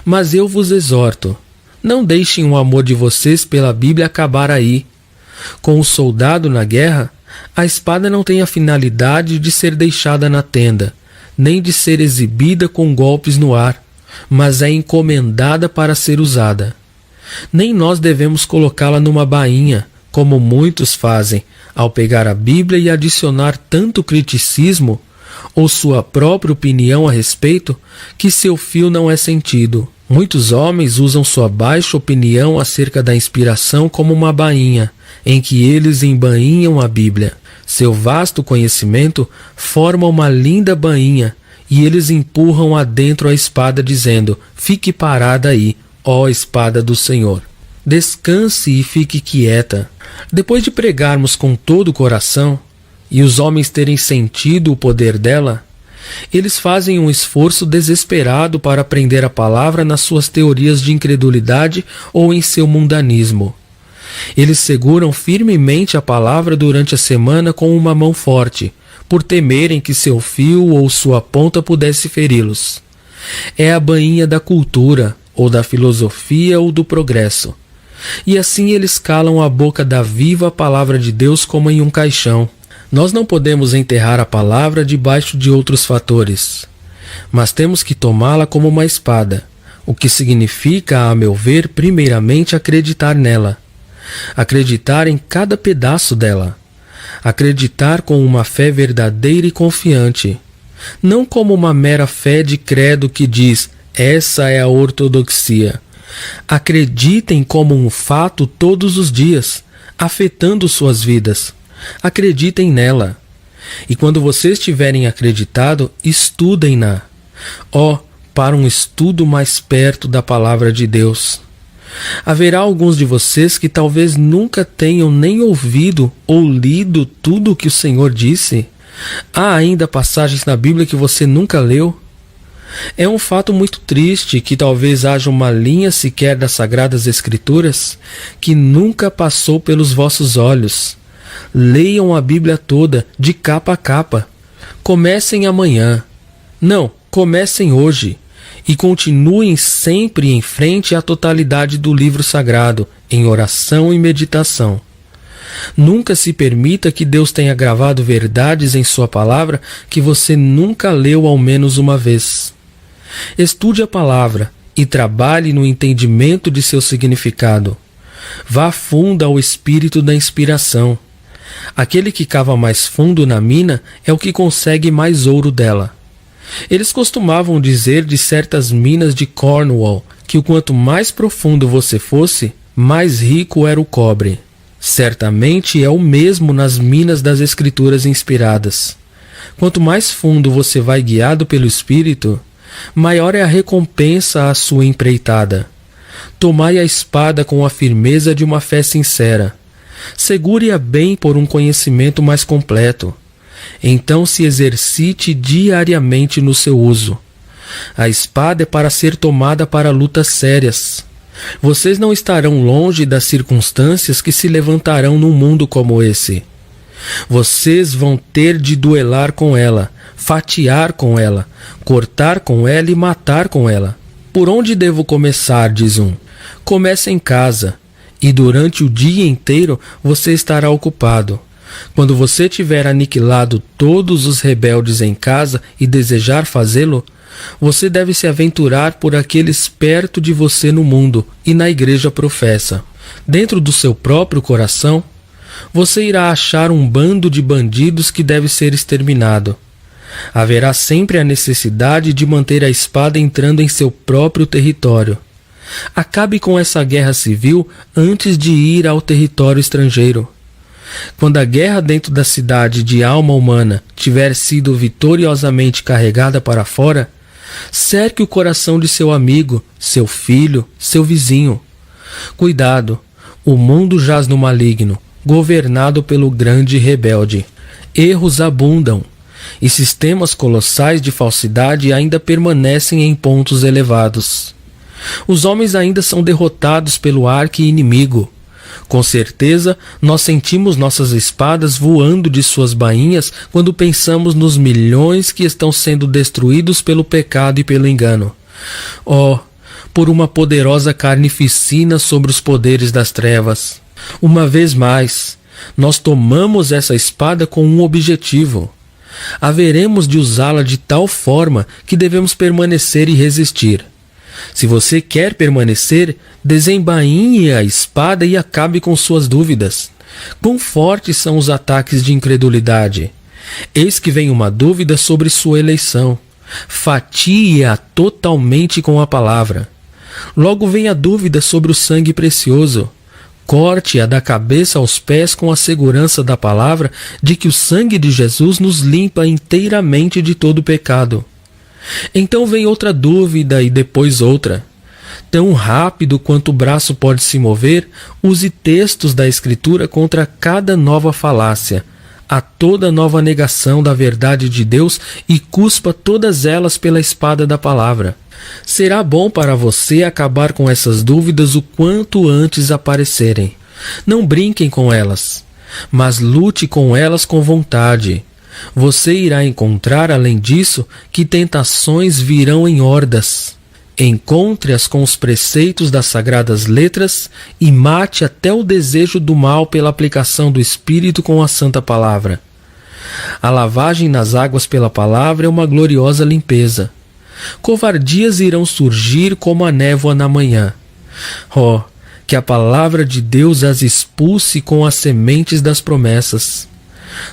Mas eu vos exorto, não deixem o amor de vocês pela Bíblia acabar aí. Com o soldado na guerra, a espada não tem a finalidade de ser deixada na tenda, nem de ser exibida com golpes no ar, mas é encomendada para ser usada. Nem nós devemos colocá-la numa bainha, como muitos fazem, ao pegar a Bíblia e adicionar tanto criticismo ou sua própria opinião a respeito, que seu fio não é sentido. Muitos homens usam sua baixa opinião acerca da inspiração como uma bainha, em que eles embainham a Bíblia. Seu vasto conhecimento forma uma linda bainha, e eles empurram adentro a espada dizendo: fique parada aí, ó espada do Senhor. Descanse e fique quieta. Depois de pregarmos com todo o coração, e os homens terem sentido o poder dela, eles fazem um esforço desesperado para aprender a palavra nas suas teorias de incredulidade ou em seu mundanismo. Eles seguram firmemente a palavra durante a semana com uma mão forte, por temerem que seu fio ou sua ponta pudesse feri-los. É a bainha da cultura, ou da filosofia ou do progresso. E assim eles calam a boca da viva palavra de Deus como em um caixão. Nós não podemos enterrar a palavra debaixo de outros fatores, mas temos que tomá-la como uma espada, o que significa, a meu ver, primeiramente acreditar nela. Acreditar em cada pedaço dela. Acreditar com uma fé verdadeira e confiante. Não como uma mera fé de credo que diz: essa é a ortodoxia. Acreditem como um fato todos os dias, afetando suas vidas. Acreditem nela. E quando vocês tiverem acreditado, estudem-na. Para um estudo mais perto da palavra de Deus. Haverá alguns de vocês que talvez nunca tenham nem ouvido ou lido tudo o que o Senhor disse. Há ainda passagens na Bíblia que você nunca leu. É um fato muito triste que talvez haja uma linha sequer das Sagradas Escrituras que nunca passou pelos vossos olhos. Leiam a Bíblia toda, de capa a capa. Comecem amanhã. Não, comecem hoje. E continuem sempre em frente à totalidade do livro sagrado, em oração e meditação. Nunca se permita que Deus tenha gravado verdades em sua palavra que você nunca leu ao menos uma vez. Estude a palavra e trabalhe no entendimento de seu significado. Vá fundo ao espírito da inspiração. Aquele que cava mais fundo na mina é o que consegue mais ouro dela. Eles costumavam dizer de certas minas de Cornwall que o quanto mais profundo você fosse, mais rico era o cobre. Certamente é o mesmo nas minas das Escrituras inspiradas. Quanto mais fundo você vai guiado pelo Espírito, maior é a recompensa à sua empreitada. Tomai a espada com a firmeza de uma fé sincera. Segure-a bem por um conhecimento mais completo. Então se exercite diariamente no seu uso. A espada é para ser tomada para lutas sérias. Vocês não estarão longe das circunstâncias que se levantarão num mundo como esse. Vocês vão ter de duelar com ela, fatiar com ela, cortar com ela e matar com ela. Por onde devo começar, diz um? Comece em casa, e durante o dia inteiro você estará ocupado. Quando você tiver aniquilado todos os rebeldes em casa e desejar fazê-lo, você deve se aventurar por aqueles perto de você no mundo e na igreja professa. Dentro do seu próprio coração, você irá achar um bando de bandidos que deve ser exterminado. Haverá sempre a necessidade de manter a espada entrando em seu próprio território. Acabe com essa guerra civil antes de ir ao território estrangeiro. Quando a guerra dentro da cidade de alma humana tiver sido vitoriosamente carregada para fora, cerque o coração de seu amigo, seu filho, seu vizinho. Cuidado, o mundo jaz no maligno, governado pelo grande rebelde. Erros abundam, e sistemas colossais de falsidade ainda permanecem em pontos elevados. Os homens ainda são derrotados pelo arqui-inimigo. Com certeza, nós sentimos nossas espadas voando de suas bainhas quando pensamos nos milhões que estão sendo destruídos pelo pecado e pelo engano. Oh, por uma poderosa carnificina sobre os poderes das trevas. Uma vez mais, nós tomamos essa espada com um objetivo. Haveremos de usá-la de tal forma que devemos permanecer e resistir. Se você quer permanecer, desembainhe a espada e acabe com suas dúvidas. Quão fortes são os ataques de incredulidade? Eis que vem uma dúvida sobre sua eleição. Fatie-a totalmente com a palavra. Logo vem a dúvida sobre o sangue precioso. Corte-a da cabeça aos pés com a segurança da palavra de que o sangue de Jesus nos limpa inteiramente de todo pecado. Então vem outra dúvida e depois outra. Tão rápido quanto o braço pode se mover, use textos da Escritura contra cada nova falácia, a toda nova negação da verdade de Deus e cuspa todas elas pela espada da palavra. Será bom para você acabar com essas dúvidas o quanto antes aparecerem. Não brinquem com elas, mas lute com elas com vontade. Você irá encontrar, além disso, que tentações virão em hordas. Encontre-as com os preceitos das sagradas letras e mate até o desejo do mal pela aplicação do Espírito com a Santa Palavra. A lavagem nas águas pela palavra é uma gloriosa limpeza. Covardias irão surgir como a névoa na manhã. Oh, que a palavra de Deus as expulse com as sementes das promessas.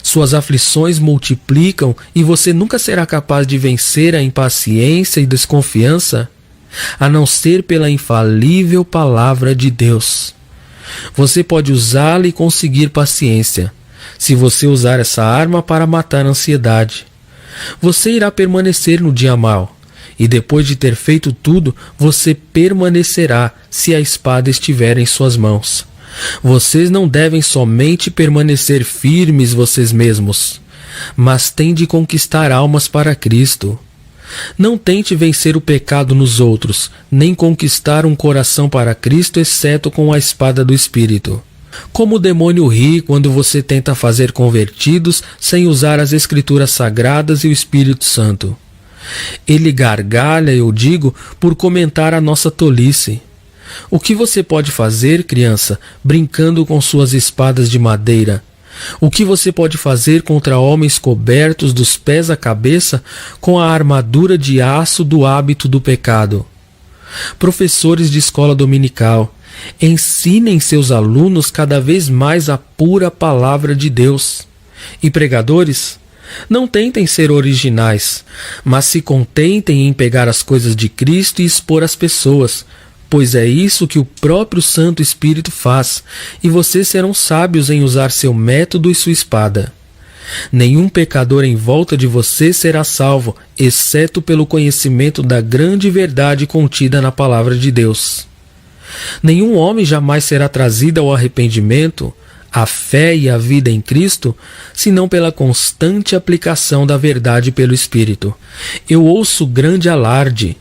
Suas aflições multiplicam e você nunca será capaz de vencer a impaciência e desconfiança, a não ser pela infalível palavra de Deus. Você pode usá-la e conseguir paciência, se você usar essa arma para matar a ansiedade. Você irá permanecer no dia mau, e depois de ter feito tudo, você permanecerá se a espada estiver em suas mãos. Vocês não devem somente permanecer firmes vocês mesmos, mas têm de conquistar almas para Cristo. Não tente vencer o pecado nos outros, nem conquistar um coração para Cristo, exceto com a espada do Espírito. Como o demônio ri quando você tenta fazer convertidos sem usar as Escrituras Sagradas e o Espírito Santo. Ele gargalha, eu digo, por comentar a nossa tolice. O que você pode fazer, criança, brincando com suas espadas de madeira? O que você pode fazer contra homens cobertos dos pés à cabeça com a armadura de aço do hábito do pecado? Professores de escola dominical, ensinem seus alunos cada vez mais a pura palavra de Deus. E pregadores, não tentem ser originais, mas se contentem em pegar as coisas de Cristo e expor às pessoas, pois é isso que o próprio Santo Espírito faz, e vocês serão sábios em usar seu método e sua espada. Nenhum pecador em volta de você será salvo, exceto pelo conhecimento da grande verdade contida na palavra de Deus. Nenhum homem jamais será trazido ao arrependimento, à fé e à vida em Cristo, senão pela constante aplicação da verdade pelo Espírito. Eu ouço grande alarde,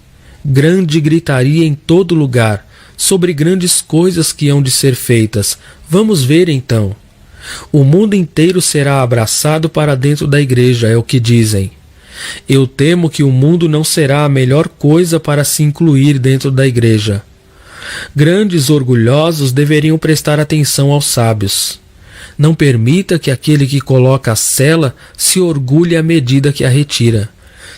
grande gritaria em todo lugar, sobre grandes coisas que hão de ser feitas. Vamos ver então. O mundo inteiro será abraçado para dentro da igreja, é o que dizem. Eu temo que o mundo não será a melhor coisa para se incluir dentro da igreja. Grandes orgulhosos deveriam prestar atenção aos sábios. Não permita que aquele que coloca a sela se orgulhe à medida que a retira.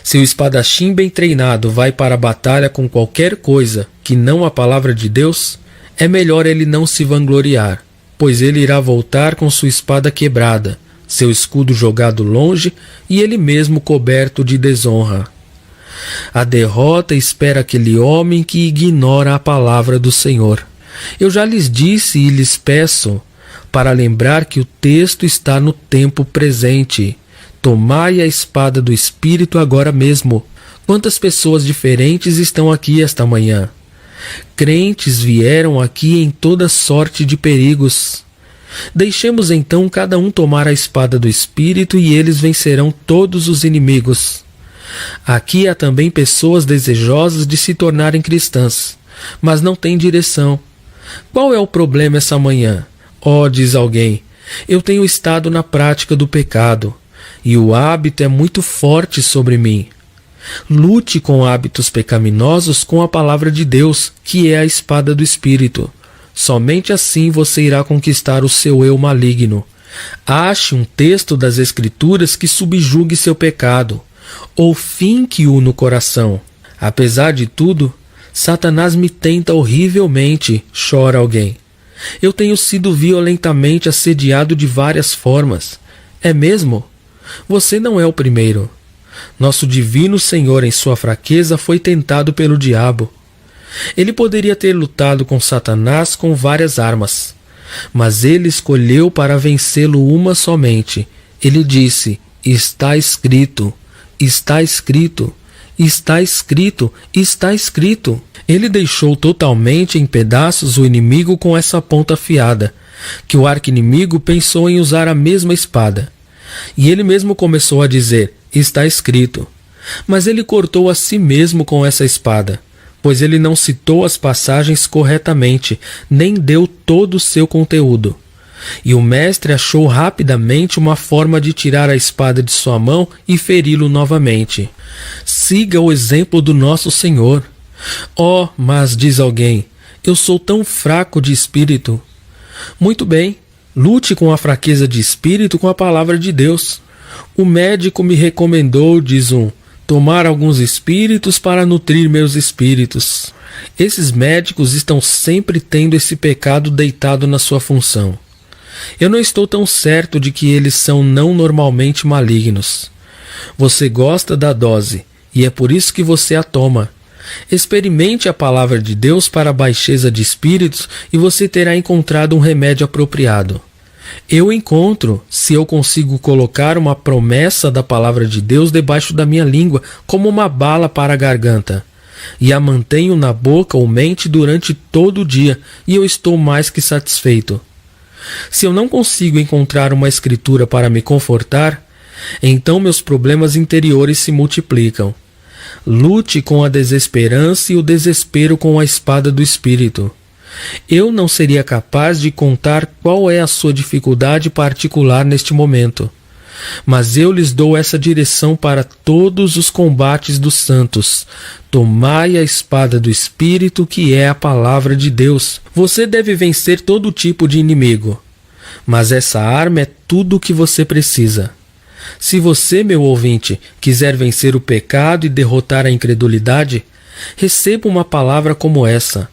Se o espadachim bem treinado vai para a batalha com qualquer coisa que não a palavra de Deus, é melhor ele não se vangloriar, pois ele irá voltar com sua espada quebrada, seu escudo jogado longe e ele mesmo coberto de desonra. A derrota espera aquele homem que ignora a palavra do Senhor. Eu já lhes disse e lhes peço para lembrar que o texto está no tempo presente. Tomai a espada do Espírito agora mesmo. Quantas pessoas diferentes estão aqui esta manhã? Crentes vieram aqui em toda sorte de perigos. Deixemos então cada um tomar a espada do Espírito e eles vencerão todos os inimigos. Aqui há também pessoas desejosas de se tornarem cristãs, mas não têm direção. Qual é o problema essa manhã? Diz alguém, eu tenho estado na prática do pecado, e o hábito é muito forte sobre mim. Lute com hábitos pecaminosos com a palavra de Deus, que é a espada do Espírito. Somente assim você irá conquistar o seu eu maligno. Ache um texto das Escrituras que subjugue seu pecado, ou finque-o no coração. Apesar de tudo, Satanás me tenta horrivelmente, chora alguém. Eu tenho sido violentamente assediado de várias formas. É mesmo? Você não é o primeiro. Nosso divino Senhor, em sua fraqueza, foi tentado pelo diabo. Ele poderia ter lutado com Satanás com várias armas, mas ele escolheu para vencê-lo uma somente. Ele disse, está escrito, está escrito, está escrito, está escrito. Ele deixou totalmente em pedaços o inimigo com essa ponta afiada, que o arqui-inimigo pensou em usar a mesma espada. E ele mesmo começou a dizer, está escrito. Mas ele cortou a si mesmo com essa espada, pois ele não citou as passagens corretamente, nem deu todo o seu conteúdo. E o mestre achou rapidamente uma forma de tirar a espada de sua mão e feri-lo novamente. Siga o exemplo do nosso Senhor. Mas diz alguém, eu sou tão fraco de espírito. Muito bem, lute com a fraqueza de espírito com a palavra de Deus. O médico me recomendou, diz um, tomar alguns espíritos para nutrir meus espíritos. Esses médicos estão sempre tendo esse pecado deitado na sua função. Eu não estou tão certo de que eles são não normalmente malignos. Você gosta da dose, e é por isso que você a toma. Experimente a palavra de Deus para a baixeza de espíritos e você terá encontrado um remédio apropriado. Eu encontro, se eu consigo colocar uma promessa da palavra de Deus debaixo da minha língua, como uma bala para a garganta, e a mantenho na boca ou mente durante todo o dia, e eu estou mais que satisfeito. Se eu não consigo encontrar uma escritura para me confortar, então meus problemas interiores se multiplicam. Lute com a desesperança e o desespero com a espada do Espírito. Eu não seria capaz de contar qual é a sua dificuldade particular neste momento, mas eu lhes dou essa direção para todos os combates dos santos. Tomai a espada do Espírito, que é a palavra de Deus. Você deve vencer todo tipo de inimigo, mas essa arma é tudo o que você precisa. Se você, meu ouvinte, quiser vencer o pecado e derrotar a incredulidade, receba uma palavra como essa.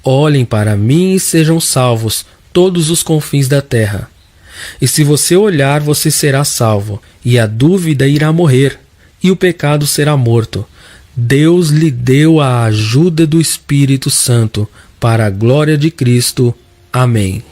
Olhem para mim e sejam salvos todos os confins da terra. E se você olhar, você será salvo, e a dúvida irá morrer, e o pecado será morto. Deus lhe deu a ajuda do Espírito Santo, para a glória de Cristo. Amém.